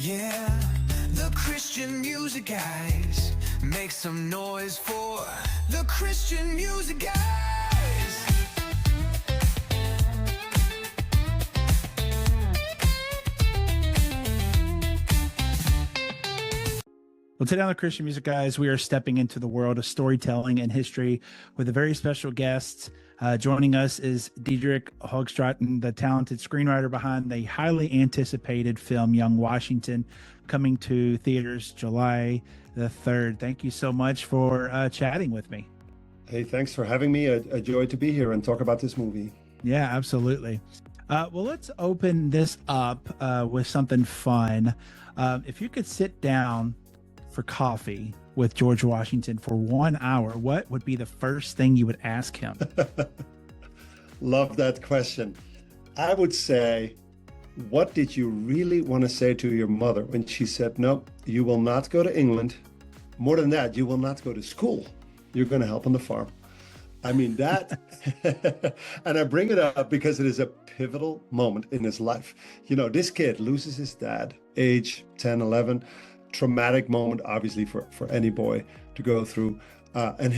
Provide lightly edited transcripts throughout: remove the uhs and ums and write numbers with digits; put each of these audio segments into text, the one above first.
Yeah, the Christian music guys. Make some noise for the Christian music guys. Well, today on the Christian Music Guys, we are stepping into the world of storytelling and history with a very special guest. Joining us is Diederik Hoogstraten, the talented screenwriter behind the highly anticipated film Young Washington, coming to theaters July the 3rd. Thank you so much for chatting with me. Hey, thanks for having me. A joy to be here and talk about this movie. Yeah, absolutely. Well, let's open this up with something fun. If you could sit down for coffee with George Washington for 1 hour, what would be the first thing you would ask him? Love that question. I would say, what did you really want to say to your mother when she said, no, you will not go to England. More than that, you will not go to school. You're going to help on the farm. I mean, that, and I bring it up because it is a pivotal moment in his life. You know, this kid loses his dad, age 10, 11, traumatic moment, obviously, for any boy to go through. And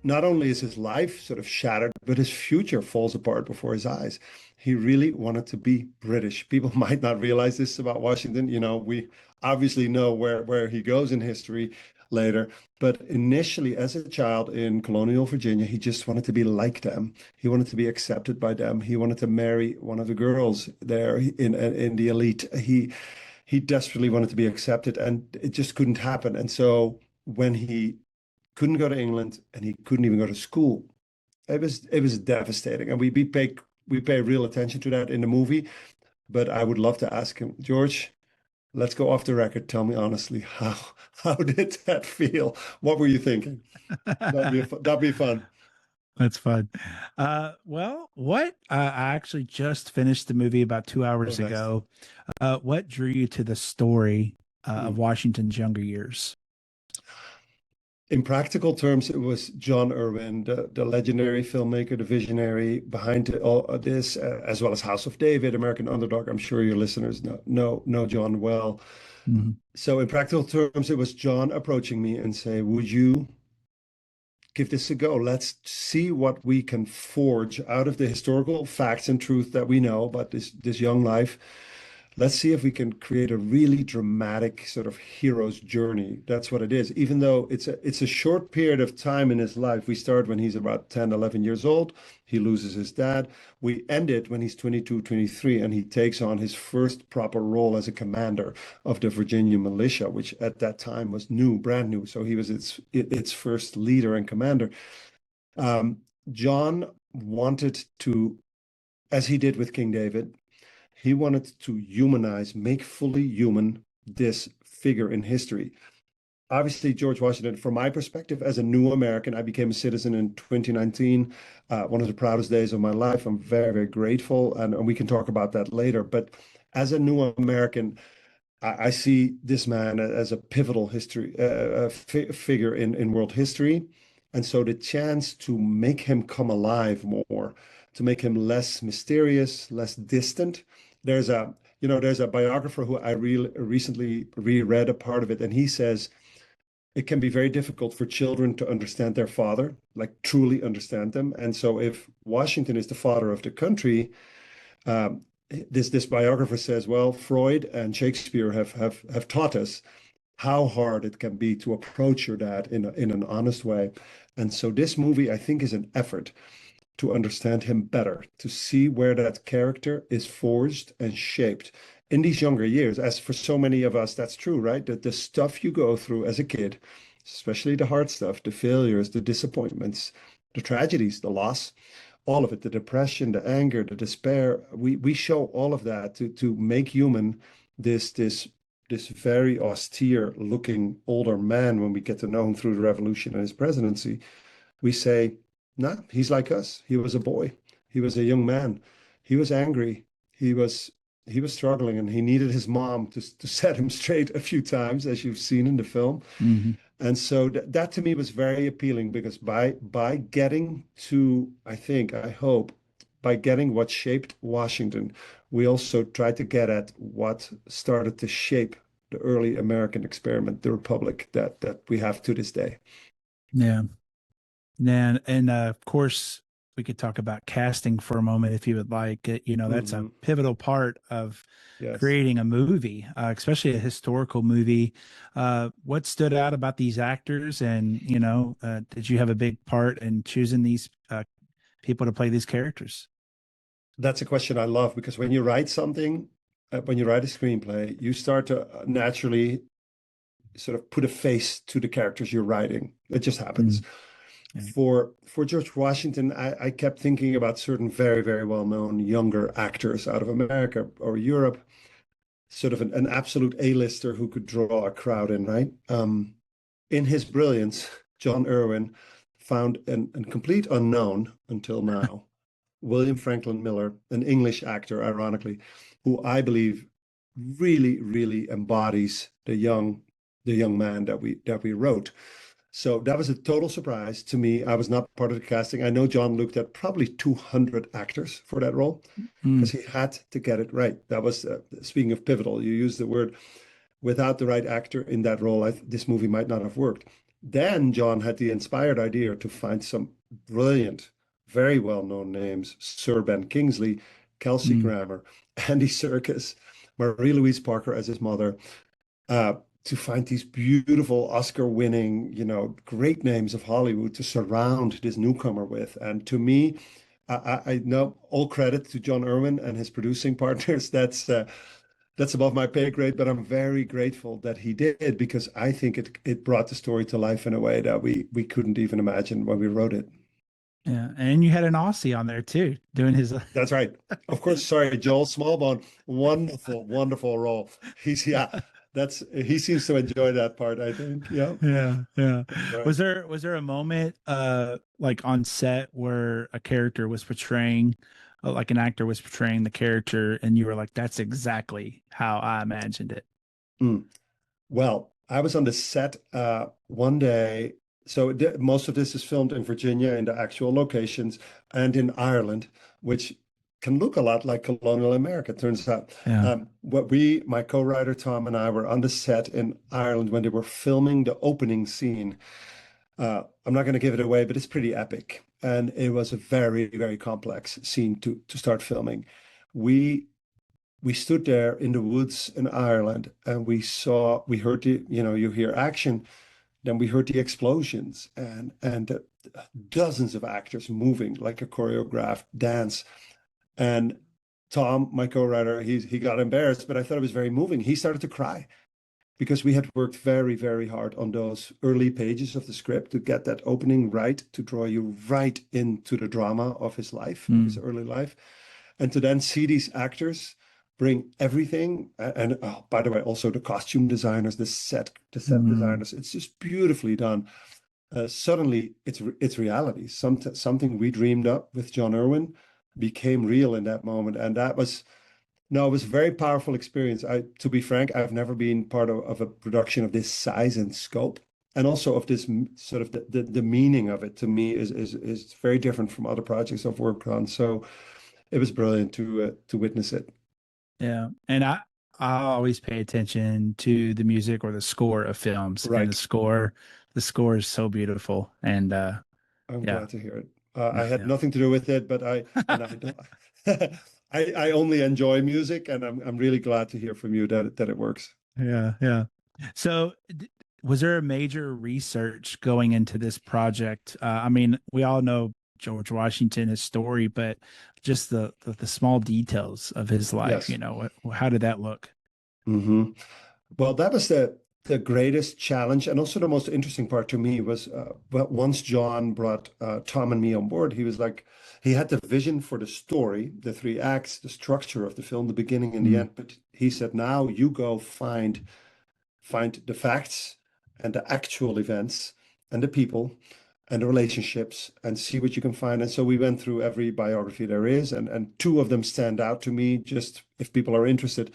not only is his life sort of shattered, but his future falls apart before his eyes. He really wanted to be British. People might not realize this about Washington. You know, we obviously know where he goes in history later. But initially, as a child in colonial Virginia, he just wanted to be like them. He wanted to be accepted by them. He wanted to marry one of the girls there in the elite. He desperately wanted to be accepted, and it just couldn't happen. And so when he couldn't go to England and he couldn't even go to school, it was devastating. And we pay real attention to that in the movie. But I would love to ask him, George, let's go off the record. Tell me honestly, how did that feel? What were you thinking? That'd be fun. That's fun. What I actually just finished the movie about 2 hours Oh, nice. ago. What drew you to the story of Washington's younger years? In practical terms, it was John Erwin, the legendary filmmaker, the visionary behind all of this, as well as House of David, American Underdog. I'm sure your listeners know John well. Mhm. So in practical terms, it was John approaching me and say, would you give this a go? Let's see what we can forge out of the historical facts and truth that we know about this young life. Let's see if we can create a really dramatic sort of hero's journey. That's what it is. Even though it's a short period of time in his life. We start when he's about 10, 11 years old. He loses his dad. We end it when he's 22, 23, and he takes on his first proper role as a commander of the Virginia militia, which at that time was brand new. So he was its first leader and commander. John wanted to, as he did with King David, he wanted to humanize, make fully human this figure in history. Obviously, George Washington, from my perspective, as a new American, I became a citizen in 2019, one of the proudest days of my life. I'm very, very grateful, and we can talk about that later. But as a new American, I see this man as a pivotal figure in world history. And so the chance to make him come alive more, to make him less mysterious, less distant. There's a biographer who I recently reread a part of it, and he says it can be very difficult for children to understand their father, like truly understand them. And so if Washington is the father of the country, this biographer says, well, Freud and Shakespeare have taught us how hard it can be to approach your dad in an honest way. And so this movie, I think, is an effort to understand him better, to see where that character is forged and shaped in these younger years. As for so many of us, that's true, right? That the stuff you go through as a kid, especially the hard stuff, the failures, the disappointments, the tragedies, the loss, all of it, the depression, the anger, the despair, we show all of that to make human this very austere looking older man. When we get to know him through the revolution and his presidency, we say, nah, he's like us. He was a boy. He was a young man. He was angry. He was struggling, and he needed his mom to set him straight a few times, as you've seen in the film. Mm-hmm. And so that to me was very appealing, because by getting to, I hope, by getting what shaped Washington, we also tried to get at what started to shape the early American experiment, the republic that we have to this day. Yeah. And of course, we could talk about casting for a moment if you would like. That's a Mhm. pivotal part of Yes. creating a movie, especially a historical movie. What stood out about these actors, and did you have a big part in choosing these people to play these characters? That's a question I love because when you write something, when you write a screenplay, you start to naturally sort of put a face to the characters you're writing. It just happens. Mm, yeah. For George Washington, I kept thinking about certain very, very well-known younger actors out of America or Europe, sort of an absolute A-lister who could draw a crowd in, right? In his brilliance, John Erwin found a complete unknown until now, William Franklin Miller, an English actor, ironically, who I believe really, really embodies the young man that we wrote. So that was a total surprise to me. I was not part of the casting. I know John looked at probably 200 actors for that role because Mm, he had to get it right. That was, speaking of pivotal, you used the word, without the right actor in that role, this movie might not have worked. Then John had the inspired idea to find some brilliant, very well-known names: Sir Ben Kingsley, Kelsey mm, Grammer, Andy Serkis, Marie Louise Parker as his mother, uh, to find these beautiful Oscar-winning, great names of Hollywood to surround this newcomer with. And to me, I know all credit to John Erwin and his producing partners. That's above my pay grade, but I'm very grateful that he did because I think it brought the story to life in a way that we couldn't even imagine when we wrote it. yeah. And you had an Aussie on there too, doing his. That's right. Of course, sorry, Joel Smallbone. Wonderful, wonderful role. He seems to enjoy that part, I think. Yeah, Yeah, yeah. that's right. Was there a moment like on set where a character was portraying like an actor was portraying the character and you were like, that's exactly how I imagined it. Mm. Well, I was on the set one day. So most of this is filmed in Virginia in the actual locations and in Ireland, which can look a lot like colonial America, turns out. Yeah. My co-writer Tom and I were on the set in Ireland when they were filming the opening scene. I'm not going to give it away, but it's pretty epic. And it was a very, very complex scene to start filming. We we stood there in the woods in Ireland and we heard you hear action, then we heard the explosions and dozens of actors moving like a choreographed dance. And Tom, my co-writer, he got embarrassed, but I thought it was very moving. He started to cry because we had worked very, very hard on those early pages of the script to get that opening right, to draw you right into the drama of his life, of his Mm, early life. And to then see these actors bring everything. And oh, by the way, also the costume designers, the set mm, designers, it's just beautifully done. Suddenly it's reality. Something we dreamed up with John Irwin became real in that moment. And that was no, it was a very powerful experience. To be frank, I've never been part of a production of this size and scope, and also of this sort of the meaning of it to me is very different from other projects I've worked on. So it was brilliant to witness it. yeah. And I always pay attention to the music or the score of films, and the Right. score is so beautiful. And I'm yeah, glad to hear it. I yeah, had yeah. nothing to do with it, but I don't. I only enjoy music, and I'm really glad to hear from you that it works. Yeah, yeah. So, was there a major research going into this project? I mean, we all know George Washington, his story, but just the small details of his life, Yes. how did that look? Hmm. Well, that was the greatest challenge, and also the most interesting part to me was, but once John brought Tom and me on board, he was like, he had the vision for the story, the three acts, the structure of the film, the beginning and the Mm, end. But he said, now you go find the facts and the actual events and the people and the relationships and see what you can find. And so we went through every biography there is, and two of them stand out to me, just if people are interested.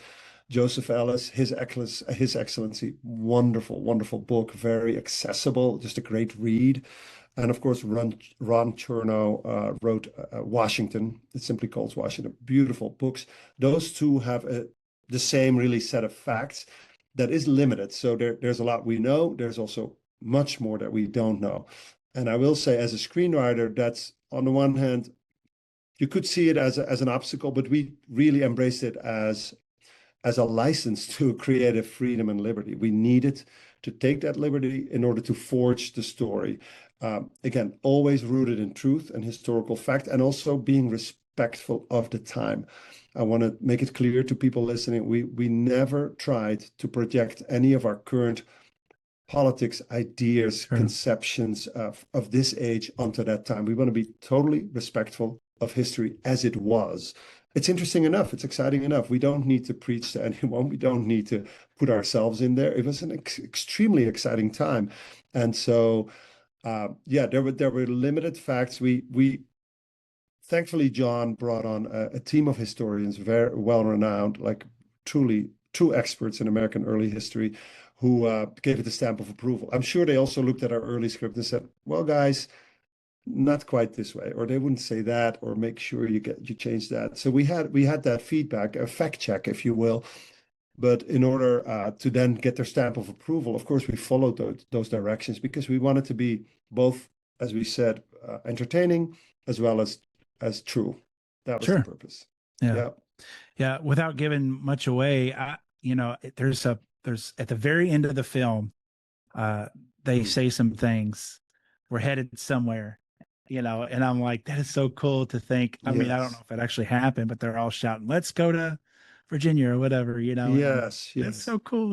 Joseph Ellis, His Excellency, wonderful, wonderful book, very accessible, just a great read. And of course, Ron Chernow wrote Washington. It simply calls Washington. Beautiful books. Those two have the same really set of facts that is limited. So there's a lot we know. There's also much more that we don't know. And I will say, as a screenwriter, that's on the one hand, you could see it as an obstacle, but we really embraced it as a license to creative freedom and liberty. We needed to take that liberty in order to forge the story. Again, always rooted in truth and historical fact, and also being respectful of the time. I want to make it clear to people listening, we never tried to project any of our current politics, ideas, Sure. conceptions of this age onto that time. We want to be totally respectful of history as it was. It's interesting enough. It's exciting enough. We don't need to preach to anyone. We don't need to put ourselves in there. It was an extremely exciting time. And so, yeah, there were limited facts. We thankfully, John brought on a team of historians, very well renowned, like truly true experts in American early history, who gave it the stamp of approval. I'm sure they also looked at our early script and said, well, guys, not quite this way, or they wouldn't say that, or make sure you change that. So we had that feedback, a fact check, if you will. But in order to then get their stamp of approval, of course, we followed those directions, because we wanted to be both, as we said, entertaining as well as true. That was Sure. the purpose. Yeah. Yeah. Without giving much away, there's at the very end of the film, they say some things. We're headed somewhere, and I'm like, that is so cool to think. I mean, I don't know if it actually happened, but they're all shouting, let's go to Virginia or whatever, Yes. That's so cool,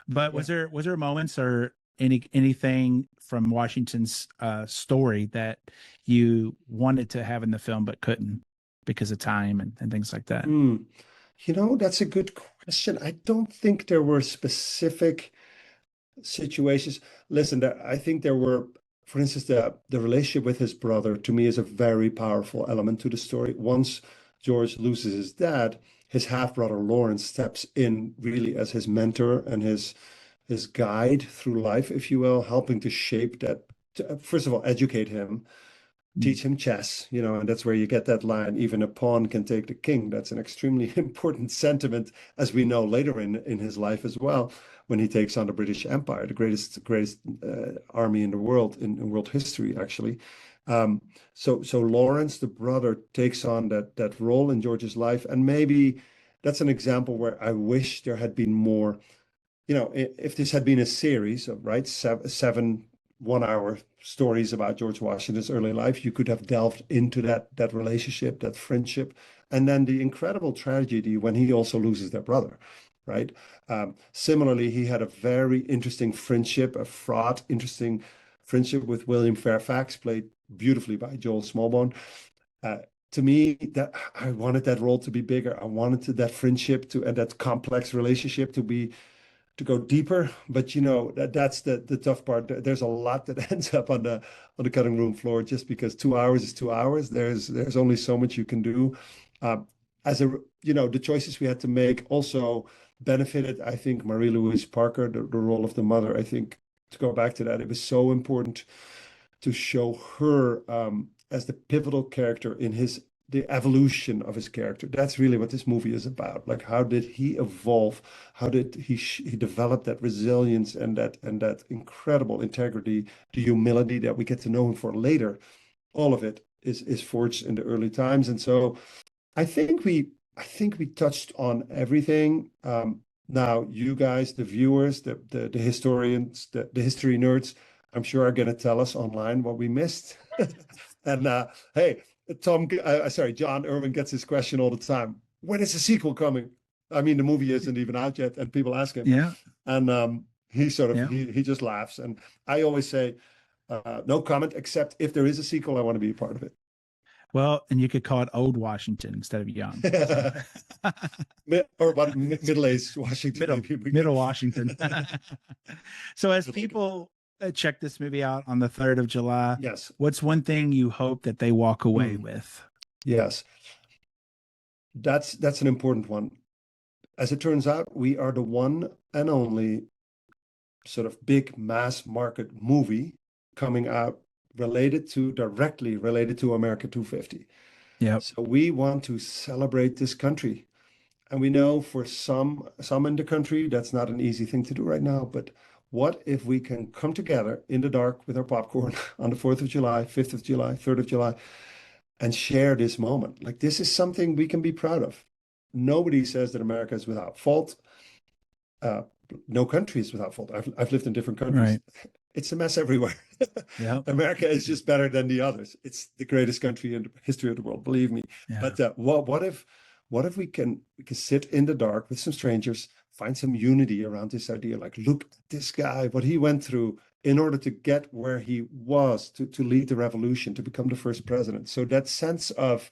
but was Yeah. there moments or anything from Washington's story that you wanted to have in the film but couldn't because of time and things like that? That's a good question. I don't think there were specific situations. Listen, I think there were, for instance, the relationship with his brother, to me, is a very powerful element to the story. Once George loses his dad, his half-brother Lawrence steps in really as his mentor and his guide through life, if you will, helping to shape that, first of all, educate him, teach him chess, and that's where you get that line, even a pawn can take the king. That's an extremely important sentiment, as we know later in his life as well, when he takes on the British Empire, the greatest army in the world, in world history, actually. So Lawrence, the brother, takes on that role in George's life. And maybe that's an example where I wish there had been more, if this had been a series of, right, seven 1-hour stories about George Washington's early life, you could have delved into that relationship, that friendship, and then the incredible tragedy when he also loses their brother, right? Similarly, he had a very interesting friendship, a fraught, interesting friendship with William Fairfax, played beautifully by Joel Smallbone. To me, that I wanted that role to be bigger. I wanted that friendship and that complex relationship to go deeper, but that's the tough part. There's a lot that ends up on the cutting room floor, just because 2 hours is 2 hours. There's only so much you can do. The choices we had to make also benefited, I think, Marie Louise Parker, the role of the mother. I think, to go back to that, it was so important to show her as the pivotal character in the evolution of his character. That's really what this movie is about. Like, how did he evolve? How did he develop that resilience and that incredible integrity, the humility that we get to know him for later? All of it is forged in the early times. And so I think we touched on everything. Now, you guys, the viewers, the historians, the history nerds, I'm sure are going to tell us online what we missed. And hey, John Erwin gets this question all the time. When is the sequel coming? I mean, the movie isn't even out yet, and people ask him. Yeah. And he he just laughs. And I always say, no comment, except if there is a sequel, I want to be a part of it. Well, and you could call it Old Washington instead of Young. Or what, middle-aged Washington. Middle Washington. So as people check this movie out on the 3rd of July, yes, what's one thing you hope that they walk away with? Yes, that's an important one. As it turns out, we are the one and only sort of big mass market movie coming out directly related to America 250. Yep. So we want to celebrate this country. And we know for some in the country, that's not an easy thing to do right now. But what if we can come together in the dark with our popcorn on the 4th of July, 5th of July, 3rd of July, and share this moment? Like, this is something we can be proud of. Nobody says that America is without fault. No country is without fault. I've lived in different countries. Right. It's a mess everywhere. Yep. America is just better than the others. It's the greatest country in the history of the world, believe me. Yeah. But what if we can sit in the dark with some strangers, find some unity around this idea? Like, look at this guy, what he went through in order to get where he was, to lead the revolution, to become the first president. So that sense of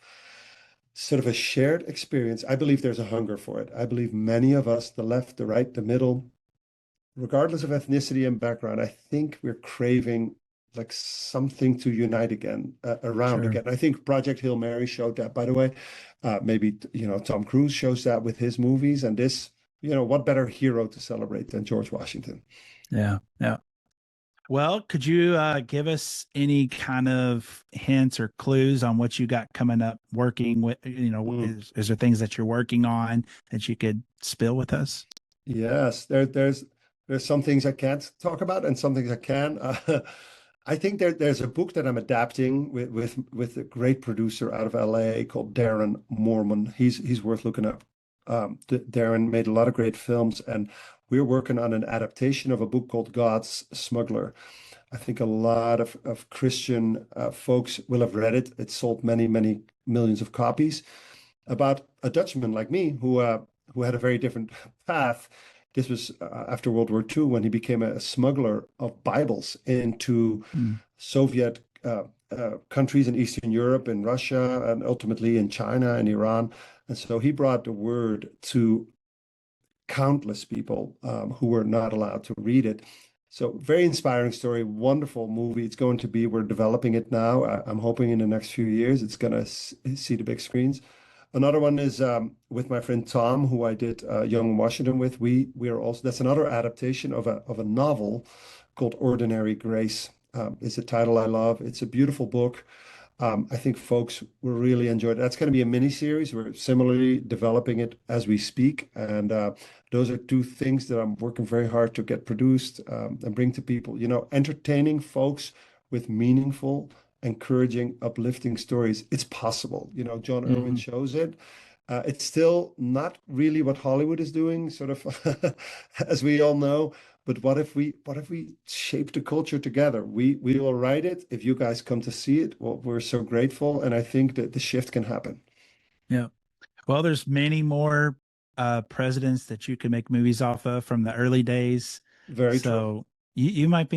sort of a shared experience, I believe there's a hunger for it. I believe many of us, the left, the right, the middle, regardless of ethnicity and background, I think we're craving like something to unite again, around Sure. again. I think Project Hail Mary showed that, by the way. Maybe, Tom Cruise shows that with his movies, and this, what better hero to celebrate than George Washington? Yeah. Yeah. Well, could you give us any kind of hints or clues on what you got coming up working with, is there things that you're working on that you could spill with us? Yes, there's some things I can't talk about and some things I can. I think there's a book that I'm adapting with a great producer out of LA called Darren Moorman. He's worth looking up. Darren made a lot of great films, and we're working on an adaptation of a book called God's Smuggler. I think a lot of Christian folks will have read it. It sold many, many millions of copies, about a Dutchman like me who had a very different path. This was after World War II, when he became a smuggler of Bibles into Soviet countries in Eastern Europe and Russia, and ultimately in China and Iran. And so he brought the word to countless people who were not allowed to read it. So very inspiring story, wonderful movie. It's going to be, we're developing it now. I'm hoping in the next few years it's going to see the big screens. Another one is with my friend Tom, who I did Young Washington with. We are also, that's another adaptation of a novel called Ordinary Grace. It's a title I love. It's a beautiful book. I think folks will really enjoy it. That's going to be a mini series. We're similarly developing it as we speak. And those are two things that I'm working very hard to get produced and bring to people. Entertaining folks with meaningful, encouraging, uplifting stories. It's possible. John Erwin shows it. It's still not really what Hollywood is doing, sort of, as we all know. But what if we shape the culture together? We will write it. If you guys come to see it, well, we're so grateful. And I think that the shift can happen. Yeah. Well, there's many more presidents that you can make movies off of from the early days. Very true. So you might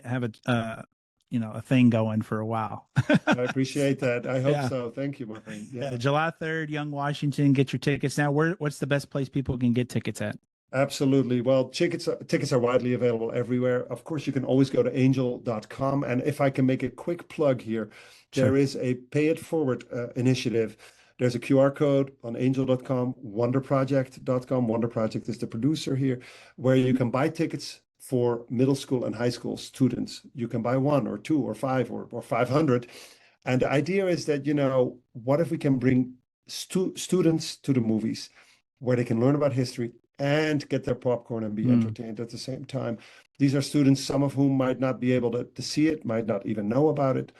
have a thing going for a while. I appreciate that. I hope so. Thank you, my friend. Yeah. July 3rd, Young Washington. Get your tickets now. What's the best place people can get tickets at? Absolutely. Well, tickets are widely available everywhere. Of course, you can always go to angel.com. And if I can make a quick plug here, there is a Pay It Forward initiative. There's a QR code on angel.com, wonderproject.com. Wonder Project is the producer here, where you can buy tickets for middle school and high school students. You can buy 1 or 2 or 5 or 500. And the idea is that, what if we can bring students to the movies where they can learn about history and get their popcorn and be entertained at the same time. These are students, some of whom might not be able to see it, might not even know about it.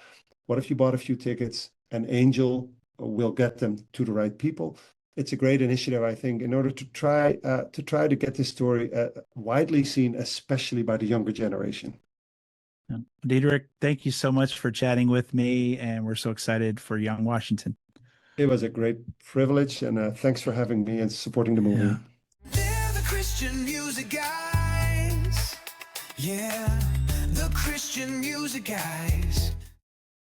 What if you bought a few tickets and Angel will get them to the right people? It's a great initiative, I think, in order to try to get this story widely seen, especially by the younger generation. Diederik, thank you so much for chatting with me, and we're so excited for Young Washington. It was a great privilege, and thanks for having me and supporting the movie. Yeah. They're the Christian music guys. Yeah, the Christian music guys.